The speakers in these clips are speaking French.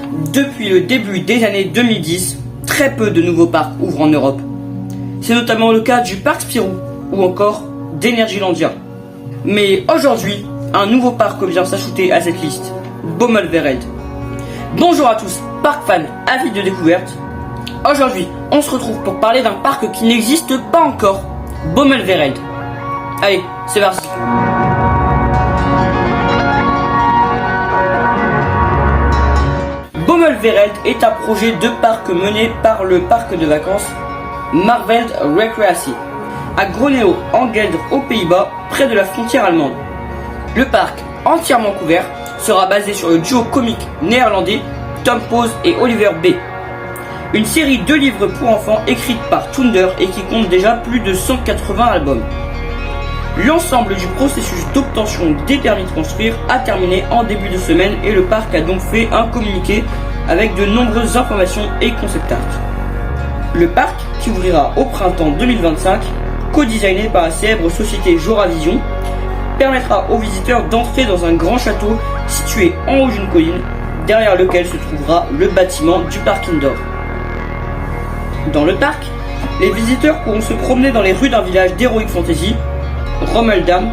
Depuis le début des années 2010, très peu de nouveaux parcs ouvrent en Europe. C'est notamment le cas du parc Spirou ou encore d'Energylandia. Mais aujourd'hui, un nouveau parc vient s'ajouter à cette liste, Bommelwereld. Bonjour à tous, parc fans avides de découverte. Aujourd'hui, on se retrouve pour parler d'un parc qui n'existe pas encore, Bommelwereld. Allez, c'est parti. Bommelwereld est un projet de parc mené par le parc de vacances Marveld Recreatie à Groenlo en Gueldre aux Pays-Bas, près de la frontière allemande. Le parc, entièrement couvert, sera basé sur le duo comique néerlandais Tom Pose et Oliver B. Une série de livres pour enfants écrite par Thunder et qui compte déjà plus de 180 albums. L'ensemble du processus d'obtention des permis de construire a terminé en début de semaine et le parc a donc fait un communiqué avec de nombreuses informations et concept art. Le parc, qui ouvrira au printemps 2025, co-designé par la célèbre société Joravision, permettra aux visiteurs d'entrer dans un grand château situé en haut d'une colline, derrière lequel se trouvera le bâtiment du parc indoor. Dans le parc, les visiteurs pourront se promener dans les rues d'un village d'Heroic Fantasy, Rommeldam,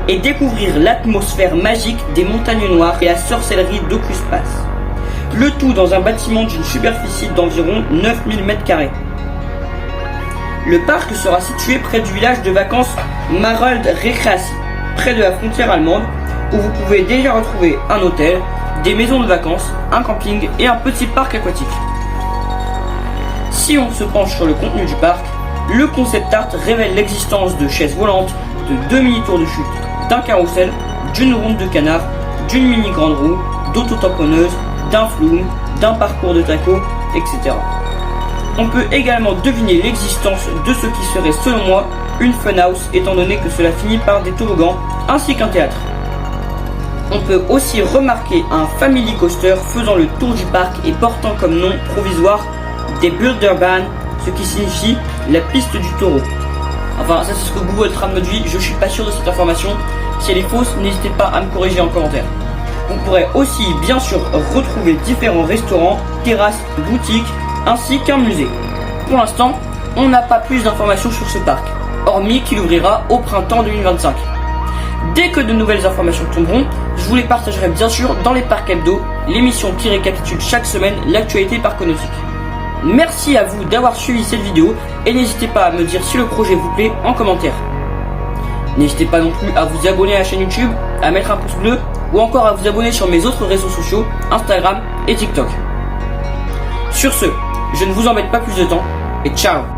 et découvrir l'atmosphère magique des montagnes noires et la sorcellerie d'Ocus Pass. Le tout dans un bâtiment d'une superficie d'environ 9000 m². Le parc sera situé près du village de vacances Marveld Recreatie, près de la frontière allemande, où vous pouvez déjà retrouver un hôtel, des maisons de vacances, un camping et un petit parc aquatique. Si on se penche sur le contenu du parc, le concept art révèle l'existence de chaises volantes, de 2 mini-tours de chute, d'un carrousel, d'une ronde de canard, d'une mini-grande roue, d'auto-tamponneuses, d'un flume, d'un parcours de taco, etc. On peut également deviner l'existence de ce qui serait selon moi une funhouse, étant donné que cela finit par des toboggans ainsi qu'un théâtre. On peut aussi remarquer un family coaster faisant le tour du parc et portant comme nom provisoire des Bilderbahn, ce qui signifie la piste du taureau. Enfin, ça c'est ce que Google Trad me dit, je suis pas sûr de cette information. Si elle est fausse, n'hésitez pas à me corriger en commentaire. Vous pourrez aussi bien sûr retrouver différents restaurants, terrasses, boutiques, ainsi qu'un musée. Pour l'instant, on n'a pas plus d'informations sur ce parc, hormis qu'il ouvrira au printemps 2025. Dès que de nouvelles informations tomberont, je vous les partagerai bien sûr dans les parcs hebdo, l'émission qui récapitule chaque semaine l'actualité parconautique. Merci à vous d'avoir suivi cette vidéo et n'hésitez pas à me dire si le projet vous plaît en commentaire. N'hésitez pas non plus à vous abonner à la chaîne YouTube, à mettre un pouce bleu ou encore à vous abonner sur mes autres réseaux sociaux, Instagram et TikTok. Sur ce, je ne vous embête pas plus de temps et ciao!